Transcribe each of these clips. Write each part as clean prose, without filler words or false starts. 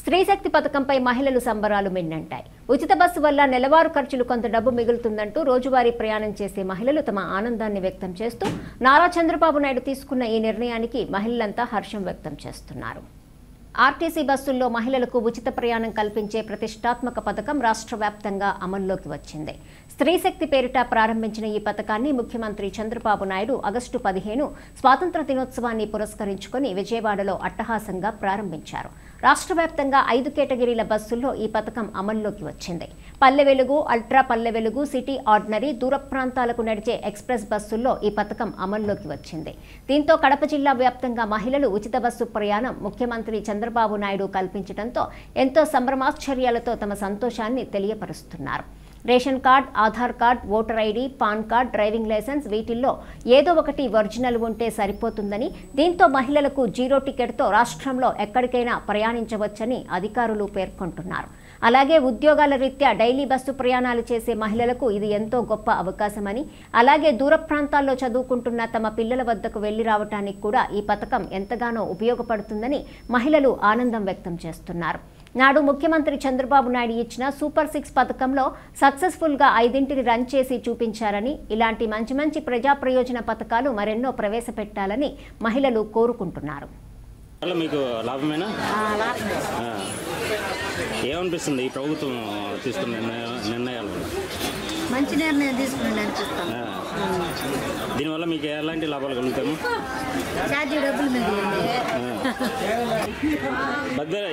స్త్రీశక్తి పథకంపై మహిళలు సంబరాలు మిన్నంటాయి. ఉచిత బస్సు వల్ల నెలవారీ ఖర్చులు కొంత డబ్బు మిగులుతుందంటూ రోజువారీ ప్రయాణం చేసే మహిళలు తమ ఆనందాన్ని వ్యక్తం చేస్తూ నారా చంద్రబాబు నాయుడు తీసుకున్న ఈ నిర్ణయానికి మహిళలంతా హర్షం వ్యక్తం చేస్తున్నారు. ఆర్టీసీ బస్సుల్లో మహిళలకు ఉచిత ప్రయాణం కల్పించే ప్రతిష్టాత్మక పథకం రాష్ట్ర వ్యాప్తంగా అమల్లోకి వచ్చింది. స్త్రీశక్తి పేరిట ప్రారంభించిన ఈ పథకాన్ని ముఖ్యమంత్రి చంద్రబాబు నాయుడు ఆగస్టు 15 స్వాతంత్ర దినోత్సవాన్ని పురస్కరించుకుని విజయవాడలో అట్టహాసంగా ప్రారంభించారు. రాష్ట్ర వ్యాప్తంగా 5 కేటగిరీల బస్సుల్లో ఈ పథకం అమల్లోకి వచ్చింది. Palle Velugu, ultra Palle Velugu, city ordinary, దూర ప్రాంతాలకు నడిచే ఎక్స్ప్రెస్ బస్సుల్లో ఈ పథకం అమల్లోకి వచ్చింది. దీంతో కడప జిల్లా వ్యాప్తంగా మహిళలు ఉచిత బస్సు ప్రయాణం ముఖ్యమంత్రి చంద్రబాబు నాయుడు కల్పించడంతో ఎంతో సంభ్రమాశ్చర్యాలతో తమ సంతోషాన్ని తెలియపరుస్తున్నారు. Ration card, Aadhaar card, voter ID, PAN card, driving licence వీటిల్లో ఏదో ఒకటి ఒరిజినల్ ఉంటే సరిపోతుందని, దీంతో మహిళలకు జీరో టికెట్తో రాష్ట్రంలో ఎక్కడికైనా ప్రయాణించవచ్చని అధికారులు పేర్కొంటున్నారు. అలాగే ఉద్యోగాల రీత్యా డైలీ బస్సు ప్రయాణాలు చేసే మహిళలకు ఇది ఎంతో గొప్ప అవకాశమని, అలాగే దూర ప్రాంతాల్లో చదువుకుంటున్న తమ పిల్లల వద్దకు వెళ్లి రావడానికి కూడా ఈ పథకం ఎంతగానో ఉపయోగపడుతుందని మహిళలు ఆనందం వ్యక్తం చేస్తున్నారు. నాడు ముఖ్యమంత్రి చంద్రబాబు నాయుడు ఇచ్చిన సూపర్ 6 పథకంలో సక్సెస్ఫుల్గా 5 రన్ చేసి చూపించారని, ఇలాంటి మంచి ప్రజా ప్రయోజన పథకాలు మరెన్నో ప్రవేశపెట్టాలని మహిళలు కోరుకుంటున్నారు. మీకు లాభమేనా? ఏమనిపిస్తుంది ఈ ప్రభుత్వం తీసుకున్న నిర్ణయాలు? మంచి నిర్ణయం తీసుకుని అనిపిస్తాను. దీనివల్ల మీకు ఎలాంటి లాభాలు కలుగుతాము? ఛార్జీ డబ్బులు మిగిలింది.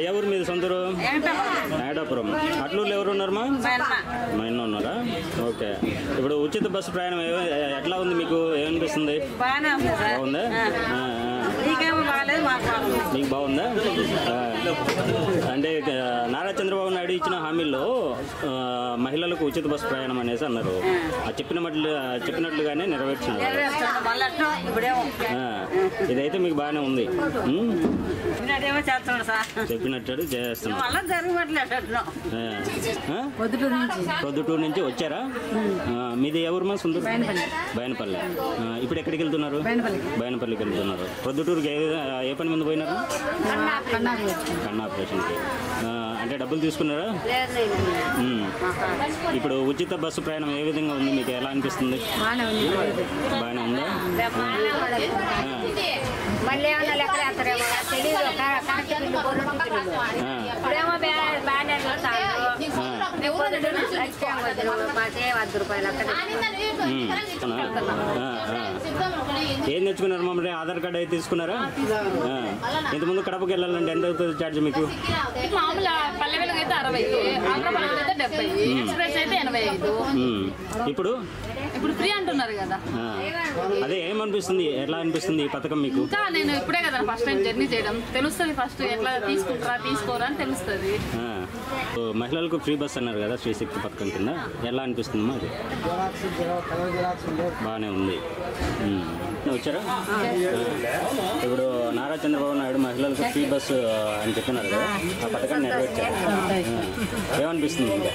ఎవరు మీద సొంతరు? నాయుడాపురం. అట్లూరులో ఎవరు ఉన్నారమ్మా? మా ఇన్న ఉన్నారా? ఓకే. ఇప్పుడు ఉచిత బస్సు ప్రయాణం ఎట్లా ఉంది మీకు? ఏమనిపిస్తుంది? బాగుందా? మీకు బాగుందా? అంటే నారా చంద్రబాబు నాయుడు ఇచ్చిన హామీల్లో మహిళలకు ఉచిత బస్సు ప్రయాణం అనేసి అన్నారు. చెప్పినట్లుగానే నెరవేర్చినారు. ఇదైతే మీకు బాగానే ఉంది. చెప్పినట్టు చేస్తున్నాం. పొద్దుటూరు నుంచి వచ్చారా? మీది ఎవరు మా సొంత? బయనపల్లి. ఇప్పుడు ఎక్కడికి వెళ్తున్నారు? బయనపల్లికి వెళ్తున్నారు. పొద్దుటూరుకి ఏ పని ముందు పోయినారు? కన్నా ఆపరేషన్కి. అంటే డబ్బులు తీసుకున్నారా? ఇప్పుడు ఉచిత బస్సు ప్రయాణం ఏ విధంగా ఉంది? మీకు ఎలా అనిపిస్తుంది? బాగానే ఉందా? ఏం తెచ్చుకున్నారు మమ్మల్ని? ఆధార్ కార్డు అయితే తీసుకున్నారా? ఇంతకుముందు కడపకి వెళ్ళాలంటే ఎంత అవుతుంది ఛార్జ్ మీకు? ఇప్పుడు ఫ్రీ అంటున్నారు కదా. అదే ఏమనిపిస్తుంది? ఎట్లా అనిపిస్తుంది ఈ పథకం మీకు? నేను ఇప్పుడే కదా ఫస్ట్ టైం జర్నీ చేయడం, తెలుస్తుంది. ఫస్ట్ ఎట్లా తీసుకుంటారా తీసుకోరా అని తెలుస్తుంది. మహిళలకు ఫ్రీ బస్ అన్నారు కదా స్త్రీశక్తి పథకం కింద, ఎలా అనిపిస్తుందమ్మా? అది బాగానే ఉంది. వచ్చారా? ఇప్పుడు నారా చంద్రబాబు నాయుడు మహిళలకు ఫ్రీ బస్సు అని చెప్పినారు కదా, ఆ పథకాన్ని నెరవేర్చారు. ఏమనిపిస్తుంది?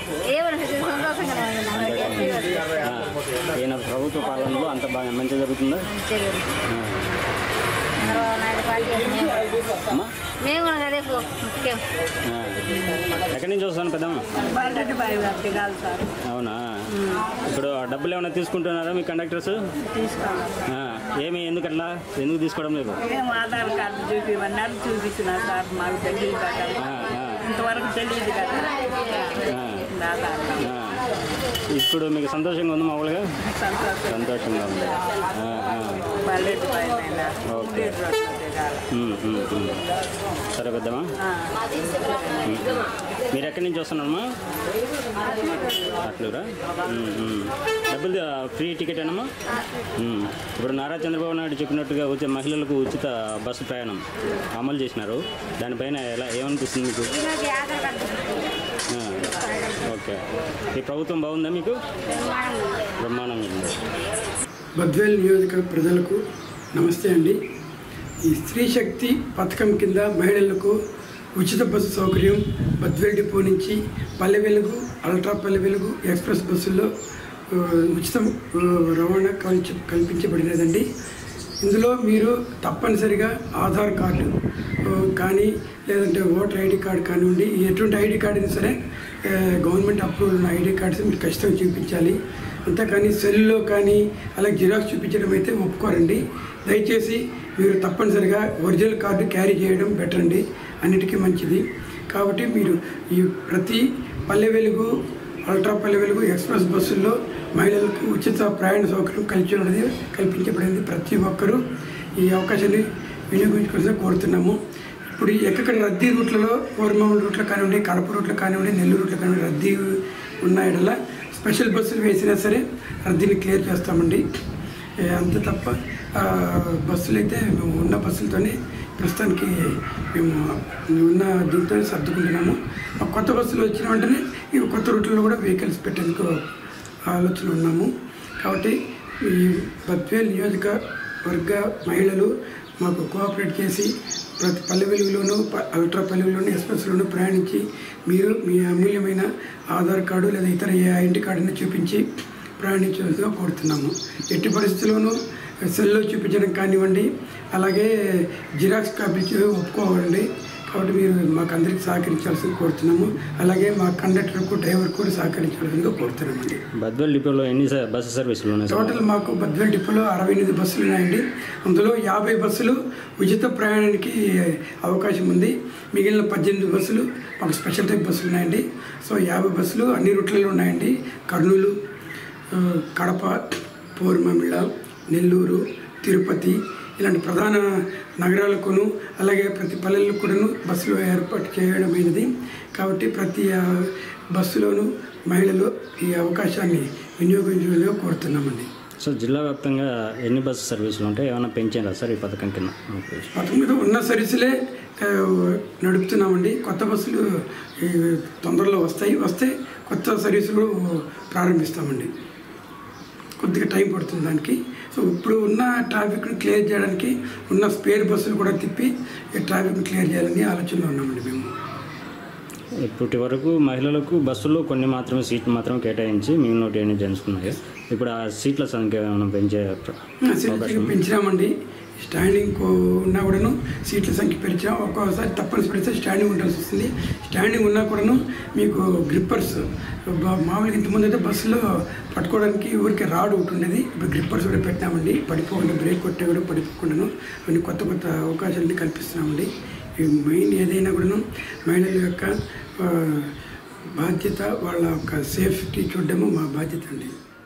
ఈయన ప్రభుత్వ పాలనలో అంత బాగా మంచిగా జరుగుతుందా? ఎక్కడి నుంచి వస్తాను పెద్దమ్మ? అవునా? ఇప్పుడు డబ్బులు ఏమైనా తీసుకుంటున్నారా మీ కండక్టర్స్? ఎందుకట్లా? ఎందుకు తీసుకోవడం లేదు? ఆధార్ కార్డు చూపిమన్నారు, చూపించిన సార్ మాకు తెలియదు కదా, ఇంతవరకు తెలియదు కదా. ఇప్పుడు మీకు సంతోషంగా ఉంది? మామూలుగా సంతోషంగా ఉంది. ఓకే. సరే పెద్దమ్మా. మీరు ఎక్కడి నుంచి వస్తున్నారమ్మా? అట్లురా. డబ్బులు ఫ్రీ టికెట్ అనమ్మా? ఇప్పుడు నారా చంద్రబాబు నాయుడు చెప్పినట్టుగా వచ్చే మహిళలకు ఉచిత బస్సు ప్రయాణం అమలు చేసినారు. దానిపైన ఏమనిపిస్తుంది మీకు? ఓకే. ఈ ప్రభుత్వం బాగుందా మీకు? బ్రహ్మాండంగా ఉంది. బద్వేల్ నియోజకవర్గ ప్రజలకు నమస్తే అండి. ఈ స్త్రీశక్తి పథకం కింద మహిళలకు ఉచిత బస్సు సౌకర్యం బద్వేల్ డిపో నుంచి పల్లె వెలుగు, అల్ట్రా పల్లె వెలుగు, ఎక్స్ప్రెస్ బస్సుల్లో ఉచిత రవాణా కల్పించబడినదండి. ఇందులో మీరు తప్పనిసరిగా ఆధార్ కార్డు కానీ లేదంటే ఓటర్ ఐడి కార్డు కానివ్వండి, ఎటువంటి ఐడి కార్డు అయినా సరే గవర్నమెంట్ అప్రూవల్ ఉన్న ఐడి కార్డ్స్ మీరు ఖచ్చితంగా చూపించాలి. అంతేకాని సెల్లో కానీ అలాగే జిరాక్స్ చూపించడం అయితే ఒప్పుకోరండి. దయచేసి మీరు తప్పనిసరిగా ఒరిజినల్ కార్డు క్యారీ చేయడం బెటర్ అండి, అన్నిటికీ మంచిది. కాబట్టి మీరు ఈ ప్రతి పల్లె వెలుగు, అల్ట్రా పల్లె వెలుగు ఎక్స్ప్రెస్ బస్సుల్లో మహిళలకు ఉచిత ప్రయాణ సౌకర్యం కల్పించబడింది. ప్రతి ఒక్కరూ ఈ అవకాశాన్ని వినియోగించుకోవాల్సి కోరుతున్నాము. ఇప్పుడు ఎక్కడ రద్దీ రూట్లలో, కోరమామూలు రూట్లో కానివ్వండి, కడప రూట్లో కానివ్వండి, నెల్లూరు రూట్లో కానివ్వండి రద్దీ ఉన్న ఎడల స్పెషల్ బస్సులు వేసినా సరే రద్దీని క్లియర్ చేస్తామండి. అంతే తప్ప బస్సులు అయితే మేము ఉన్న బస్సులతోనే ప్రస్తుతానికి మేము ఉన్న దీంతో సర్దుకుంటున్నాము. కొత్త బస్సులు వచ్చిన వెంటనే ఈ కొత్త రూట్లలో కూడా వెహికల్స్ పెట్టేందుకు ఆలోచన ఉన్నాము. కాబట్టి ఈ బద్వేల్ నియోజకవర్గ మహిళలు మాకు కోఆపరేట్ చేసి ప్రతి పల్లె వెలుగులోనూ, అల్ట్రా పల్లె వెలుగులోనూ, ఎక్స్ప్రెస్లోనూ ప్రయాణించి మీరు మీ అమూల్యమైన ఆధార్ కార్డు లేదా ఇతర ఏ ఐడెంటి కార్డుని చూపించి ప్రయాణించాల్సిందిగా కోరుతున్నాము. ఎట్టి పరిస్థితుల్లోనూ సెల్లో చూపించడం కానివ్వండి, అలాగే జిరాక్స్ కాపీ ఒప్పుకోవాలండి. కాబట్టి మీరు మాకు అందరికీ సహకరించాల్సింది కోరుతున్నాము. అలాగే మా కండక్టర్కు, డ్రైవర్కు కూడా సహకరించాల్సిందిగా కోరుతున్నామండి. బద్వేల్ డిపోలో ఎన్ని బస్సు సర్వీసులు ఉన్నాయి? టోటల్ మాకు బద్వేల్ డిపోలో 68 బస్సులు ఉన్నాయండి. అందులో 50 బస్సులు ఉచిత ప్రయాణానికి అవకాశం ఉంది. మిగిలిన 18 బస్సులు మాకు స్పెషల్ టైప్ బస్సులు ఉన్నాయండి. సో 50 బస్సులు అన్ని రూట్లలో ఉన్నాయండి. కర్నూలు, కడప, పోరుమామిళ్ళ, నెల్లూరు, తిరుపతి ఇలాంటి ప్రధాన నగరాలకును అలాగే ప్రతి పల్లెలకు కూడాను బస్సులు ఏర్పాటు చేయడమైనది. కాబట్టి ప్రతి బస్సులోనూ మహిళలు ఈ అవకాశాన్ని వినియోగించాలని కోరుతున్నామండి. సో జిల్లా వ్యాప్తంగా ఎన్ని బస్సు సర్వీసులు ఉంటాయి? ఏమైనా పెంచారా సార్ ఈ పథకం కింద? పథకం మీద ఉన్న సర్వీసులే నడుపుతున్నామండి. కొత్త బస్సులు తొందరలో వస్తే కొత్త సర్వీసులు ప్రారంభిస్తామండి. కొద్దిగా టైం పడుతుంది దానికి. సో ఇప్పుడు ఉన్న ట్రాఫిక్ను క్లియర్ చేయడానికి ఉన్న స్పేర్ బస్సులు కూడా తిప్పి ఈ ట్రాఫిక్ను క్లియర్ చేయాలని ఆలోచనలో ఉన్నామండి మేము. ఇప్పటి వరకు మహిళలకు బస్సులో కొన్ని మాత్రమే సీట్లు మాత్రం కేటాయించి మిగిలిన 8 ఎంచుకున్నాయి. ఇప్పుడు ఆ సీట్ల సంఖ్య ఏమైనా పెంచినామండి. స్టాండింగ్ ఉన్నా కూడాను సీట్ల సంఖ్య పెంచాం. ఒక్కోసారి తప్పనిసరిస్తే స్టాండింగ్ ఉండాల్సి వస్తుంది. స్టాండింగ్ ఉన్నా కూడాను మీకు గ్రిప్పర్స్ మామూలుగా ఇంతకుముందు అయితే బస్సులో పట్టుకోవడానికి ఊరికి రాడ్ ఒకటి ఉండేది. ఇప్పుడు గ్రిప్పర్స్ కూడా పెట్టినామండి. పడిపోకుండా బ్రేక్ కొట్టే కూడా పడిపోకుండాను కొన్ని కొత్త అవకాశాలని కల్పిస్తున్నామండి. మెయిన్ ఏదైనా కూడాను మహిళల యొక్క బాధ్యత, వాళ్ళ యొక్క సేఫ్టీ చూడడము మా బాధ్యత అండి.